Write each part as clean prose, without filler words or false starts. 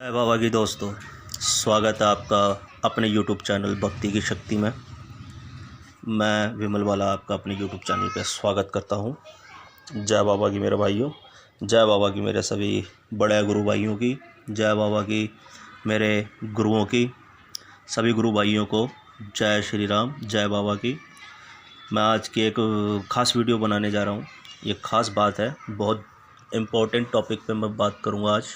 जय बाबा की दोस्तों, स्वागत है आपका अपने YouTube चैनल भक्ति की शक्ति में। मैं विमल वाला आपका अपने YouTube चैनल पे स्वागत करता हूँ। जय बाबा की मेरे भाइयों, जय बाबा की मेरे सभी बड़े गुरु भाइयों की, जय बाबा की मेरे गुरुओं की, सभी गुरु भाइयों को जय श्री राम, जय बाबा की। मैं आज की एक ख़ास वीडियो बनाने जा रहा हूँ। ये ख़ास बात है, बहुत इम्पोर्टेंट टॉपिक पे मैं बात करूँगा आज।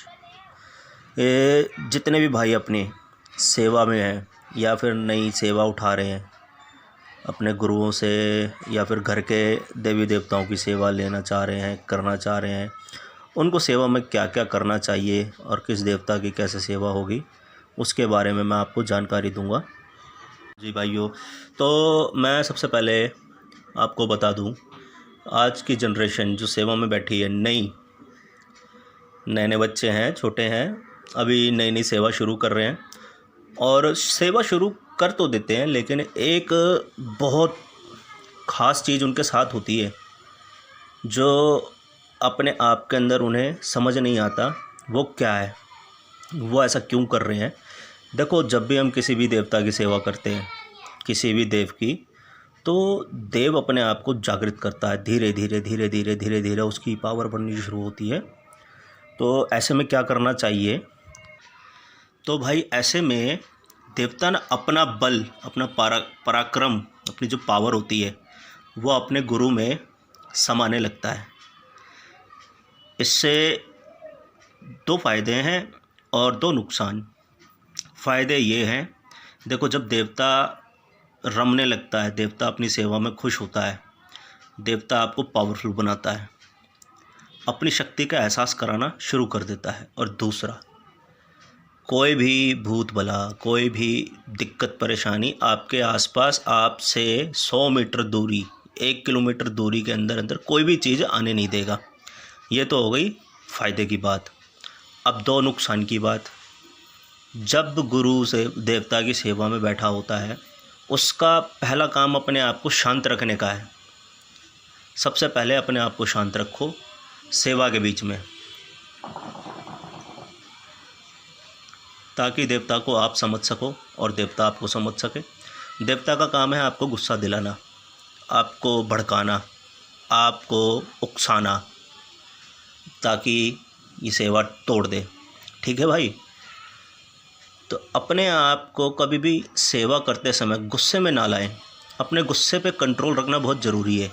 ये जितने भी भाई अपनी सेवा में हैं या फिर नई सेवा उठा रहे हैं अपने गुरुओं से, या फिर घर के देवी देवताओं की सेवा लेना चाह रहे हैं, करना चाह रहे हैं, उनको सेवा में क्या क्या करना चाहिए और किस देवता की कैसे सेवा होगी, उसके बारे में मैं आपको जानकारी दूंगा। जी भाइयों, तो मैं सबसे पहले आपको बता दूं, आज की जनरेशन जो सेवा में बैठी है, नए नए बच्चे हैं, छोटे हैं, अभी नई नई सेवा शुरू कर रहे हैं। और सेवा शुरू कर तो देते हैं, लेकिन एक बहुत ख़ास चीज़ उनके साथ होती है जो अपने आप के अंदर उन्हें समझ नहीं आता। वो क्या है, वो ऐसा क्यों कर रहे हैं। देखो, जब भी हम किसी भी देवता की सेवा करते हैं, किसी भी देव की, तो देव अपने आप को जागृत करता है। धीरे धीरे धीरे धीरे धीरे धीरे उसकी पावर बननी शुरू होती है। तो ऐसे में क्या करना चाहिए, तो भाई ऐसे में देवता ना अपना बल, अपना पराक्रम, अपनी जो पावर होती है वो अपने गुरु में समाने लगता है। इससे दो फायदे हैं और दो नुकसान। फ़ायदे ये हैं, देखो, जब देवता रमने लगता है, देवता अपनी सेवा में खुश होता है, देवता आपको पावरफुल बनाता है, अपनी शक्ति का एहसास कराना शुरू कर देता है। और दूसरा, कोई भी भूत भला, कोई भी दिक्कत परेशानी आपके आसपास आपसे 100 मीटर दूरी, 1 किलोमीटर दूरी के अंदर अंदर कोई भी चीज़ आने नहीं देगा। ये तो हो गई फ़ायदे की बात। अब दो नुकसान की बात। जब गुरु से देवता की सेवा में बैठा होता है, उसका पहला काम अपने आप को शांत रखने का है। सबसे पहले अपने आप को शांत रखो सेवा के बीच में, ताकि देवता को आप समझ सको और देवता आपको समझ सके। देवता का काम है आपको गुस्सा दिलाना, आपको भड़काना, आपको उकसाना, ताकि ये सेवा तोड़ दे। ठीक है भाई। तो अपने आप को कभी भी सेवा करते समय गुस्से में ना लाएं। अपने गुस्से पे कंट्रोल रखना बहुत ज़रूरी है।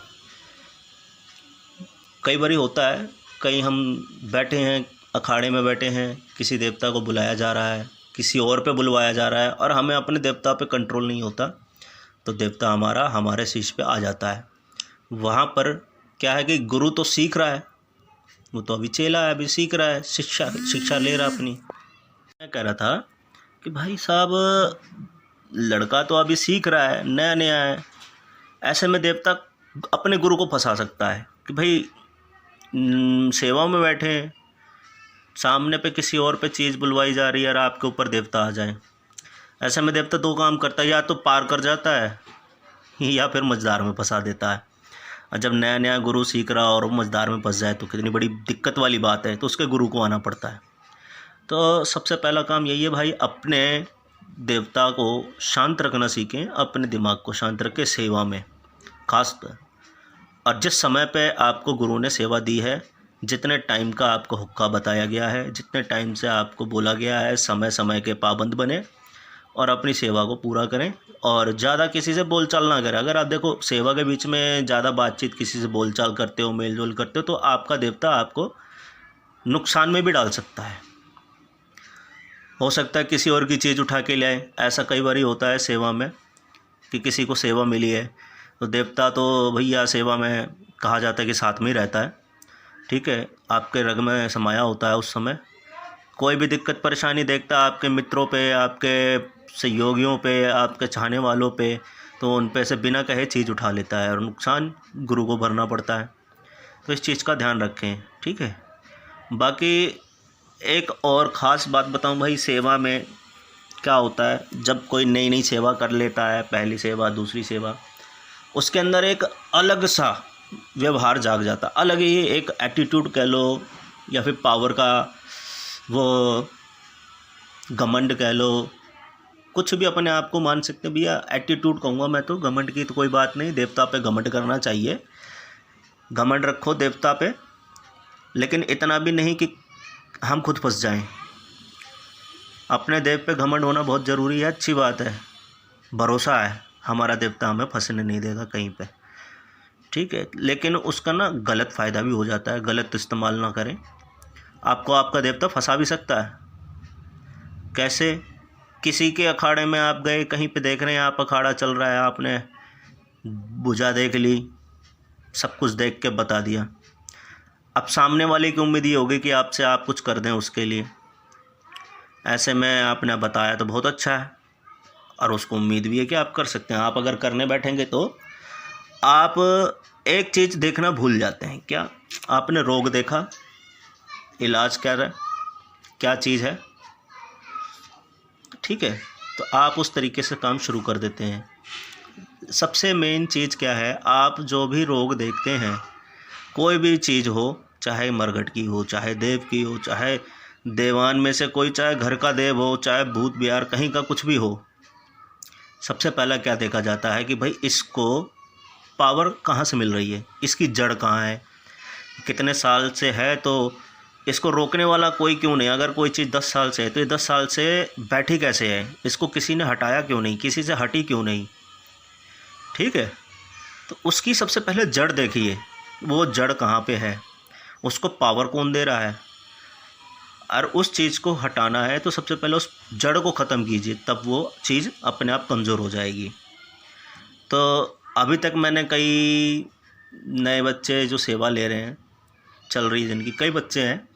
कई बार होता है, कहीं हम बैठे हैं, अखाड़े में बैठे हैं, किसी देवता को बुलाया जा रहा है, किसी और पे बुलवाया जा रहा है, और हमें अपने देवता पे कंट्रोल नहीं होता, तो देवता हमारे शीश पे आ जाता है। वहाँ पर क्या है कि गुरु तो सीख रहा है, वो तो अभी चेला है, अभी सीख रहा है, शिक्षा ले रहा अपनी। मैं कह रहा था कि भाई साहब, लड़का तो अभी सीख रहा है, नया नया है, ऐसे में देवता अपने गुरु को फंसा सकता है कि भाई सेवा में बैठे हैं, सामने पे किसी और पे चीज़ बुलवाई जा रही है और आपके ऊपर देवता आ जाए। ऐसे में देवता दो काम करता है, या तो पार कर जाता है या फिर मझधार में फंसा देता है। और जब नया नया गुरु सीख रहा और मझधार में फंस जाए तो कितनी बड़ी दिक्कत वाली बात है। तो उसके गुरु को आना पड़ता है। तो सबसे पहला काम यही है भाई, अपने देवता को शांत रखना सीखें, अपने दिमाग को शांत रखें सेवा में खास पर। और जिस समय पे आपको गुरु ने सेवा दी है, जितने टाइम का आपको हुक्का बताया गया है, जितने टाइम से आपको बोला गया है, समय समय के पाबंद बने और अपनी सेवा को पूरा करें। और ज़्यादा किसी से बोलचाल ना करें। अगर आप देखो सेवा के बीच में ज़्यादा बातचीत, किसी से बोलचाल करते हो, मेल जोल करते हो, तो आपका देवता आपको नुकसान में भी डाल सकता है। हो सकता है किसी और की चीज़ उठा के ले आए। ऐसा कई बार होता है सेवा में कि किसी को सेवा मिली है, तो देवता तो भैया सेवा में कहा जाता है कि साथ में ही रहता है, ठीक है, आपके रग में समाया होता है। उस समय कोई भी दिक्कत परेशानी देखता है आपके मित्रों पे, आपके सहयोगियों पे, आपके चाहने वालों पे, तो उन पे से बिना कहे चीज़ उठा लेता है और नुकसान गुरु को भरना पड़ता है। तो इस चीज़ का ध्यान रखें, ठीक है। बाकी एक और ख़ास बात बताऊं भाई, सेवा में क्या होता है, जब कोई नई नई सेवा कर लेता है, पहली सेवा, दूसरी सेवा, उसके अंदर एक अलग सा व्यवहार जाग जाता, अलग ही एक एटीट्यूड कह लो, या फिर पावर का वो घमंड कह लो, कुछ भी अपने आप को मान सकते हैं भैया। एटीट्यूड कहूँगा मैं तो, घमंड की तो कोई बात नहीं। देवता पे घमंड करना चाहिए, घमंड रखो देवता पे, लेकिन इतना भी नहीं कि हम खुद फंस जाएं। अपने देव पे घमंड होना बहुत ज़रूरी है, अच्छी बात है, भरोसा है हमारा देवता हमें फंसने नहीं देगा कहीं पे, ठीक है। लेकिन उसका ना गलत फ़ायदा भी हो जाता है, गलत इस्तेमाल ना करें। आपको आपका देवता फंसा भी सकता है। कैसे? किसी के अखाड़े में आप गए, कहीं पे देख रहे हैं आप अखाड़ा चल रहा है, आपने भुजा देख ली, सब कुछ देख के बता दिया। अब सामने वाले की उम्मीद ये होगी कि आपसे आप कुछ कर दें उसके लिए। ऐसे में आपने बताया तो बहुत अच्छा है, और उसको उम्मीद भी है कि आप कर सकते हैं। आप अगर करने बैठेंगे तो आप एक चीज़ देखना भूल जाते हैं। क्या? आपने रोग देखा, इलाज क्या चीज़ है, ठीक है, तो आप उस तरीके से काम शुरू कर देते हैं। सबसे मेन चीज़ क्या है, आप जो भी रोग देखते हैं, कोई भी चीज़ हो, चाहे मरघट की हो, चाहे देव की हो, चाहे देवान में से कोई, चाहे घर का देव हो, चाहे भूत बिहार कहीं का कुछ भी हो, सबसे पहला क्या देखा जाता है कि भाई इसको पावर कहाँ से मिल रही है, इसकी जड़ कहाँ है, कितने साल से है, तो इसको रोकने वाला कोई क्यों नहीं। अगर कोई चीज़ 10 साल से है तो ये 10 साल से बैठी कैसे है, इसको किसी ने हटाया क्यों नहीं, किसी से हटी क्यों नहीं, ठीक है। तो उसकी सबसे पहले जड़ देखिए, वो जड़ कहाँ पे है, उसको पावर कौन दे रहा है, और उस चीज़ को हटाना है तो सबसे पहले उस जड़ को ख़त्म कीजिए, तब वो चीज़ अपने आप कमज़ोर हो जाएगी। तो अभी तक मैंने कई नए बच्चे जो सेवा ले रहे हैं, चल रही है जिनकी, कई बच्चे हैं,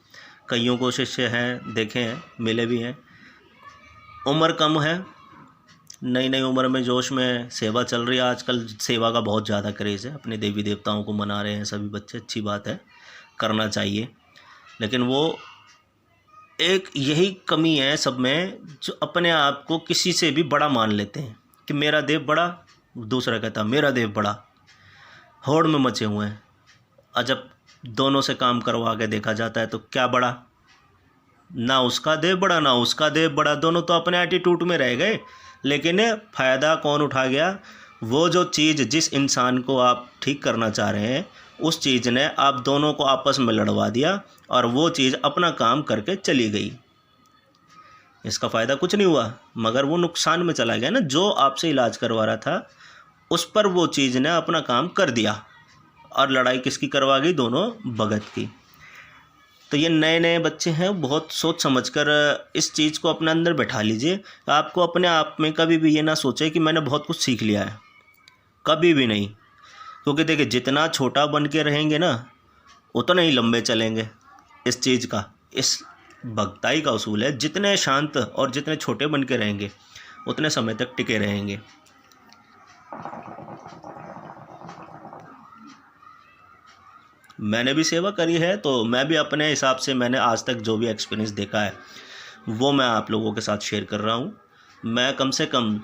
कईयों को शिष्य हैं, देखे हैं, मिले भी हैं। उम्र कम है, नई नई उम्र में जोश में सेवा चल रही है। आजकल सेवा का बहुत ज़्यादा क्रेज़ है, अपने देवी देवताओं को मना रहे हैं सभी बच्चे, अच्छी बात है, करना चाहिए। लेकिन वो एक यही कमी है सब में, जो अपने आप को किसी से भी बड़ा मान लेते हैं कि मेरा देव बड़ा, दूसरा कहता मेरा देव बड़ा, होड़ में मचे हुए हैं। और जब दोनों से काम करवा के देखा जाता है तो क्या बड़ा, ना उसका देव बड़ा ना उसका देव बड़ा, दोनों तो अपने एटीट्यूड में रह गए। लेकिन फ़ायदा कौन उठा गया? वो जो चीज़ जिस इंसान को आप ठीक करना चाह रहे हैं, उस चीज़ ने आप दोनों को आपस में लड़वा दिया, और वो चीज़ अपना काम करके चली गई। इसका फ़ायदा कुछ नहीं हुआ, मगर वो नुकसान में चला गया ना। जो आपसे इलाज करवा रहा था उस पर वो चीज़ ने अपना काम कर दिया, और लड़ाई किसकी करवा गई? दोनों भगत की। तो ये नए नए बच्चे हैं, बहुत सोच समझकर इस चीज़ को अपने अंदर बैठा लीजिए। आपको अपने आप में कभी भी ये ना सोचे कि मैंने बहुत कुछ सीख लिया है, कभी भी नहीं। क्योंकि देखिए, जितना छोटा बन के रहेंगे ना, उतना ही लंबे चलेंगे। इस चीज़ का, इस भक्ताई का उसूल है, जितने शांत और जितने छोटे बन के रहेंगे उतने समय तक टिके रहेंगे। मैंने भी सेवा करी है, तो मैं भी अपने हिसाब से, मैंने आज तक जो भी एक्सपीरियंस देखा है वो मैं आप लोगों के साथ शेयर कर रहा हूँ। मैं कम से कम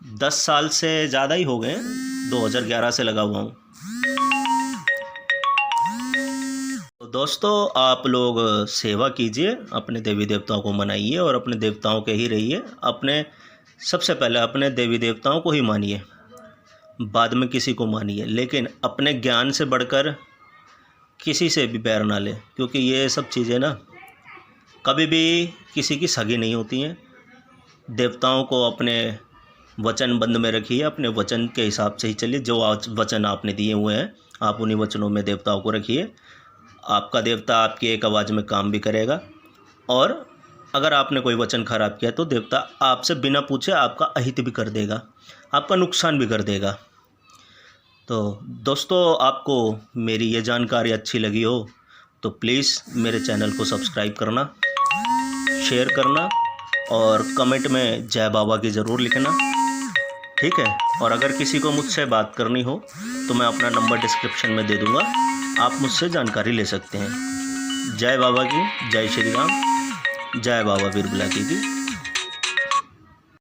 10 साल से ज़्यादा ही हो गए, 2011 से लगा हुआ हूँ। तो दोस्तों, आप लोग सेवा कीजिए, अपने देवी देवताओं को मनाइए और अपने देवताओं के ही रहिए। अपने सबसे पहले अपने देवी देवताओं को ही मानिए, बाद में किसी को मानिए, लेकिन अपने ज्ञान से बढ़कर किसी से भी बैर ना ले, क्योंकि ये सब चीज़ें ना कभी भी किसी की सगी नहीं होती हैं। देवताओं को अपने वचन बंद में रखिए, अपने वचन के हिसाब से ही चलिए। जो आज वचन आपने दिए हुए हैं, आप उन्हीं वचनों में देवताओं को रखिए। आपका देवता आपकी एक आवाज़ में काम भी करेगा, और अगर आपने कोई वचन खराब किया तो देवता आपसे बिना पूछे आपका अहित भी कर देगा, आपका नुकसान भी कर देगा। तो दोस्तों, आपको मेरी ये जानकारी अच्छी लगी हो तो प्लीज़ मेरे चैनल को सब्सक्राइब करना, शेयर करना, और कमेंट में जय बाबा की ज़रूर लिखना, ठीक है। और अगर किसी को मुझसे बात करनी हो तो मैं अपना नंबर डिस्क्रिप्शन में दे दूँगा, आप मुझसे जानकारी ले सकते हैं। जय बाबा की, जय श्री राम, जय बाबा वीर बुलाकी की।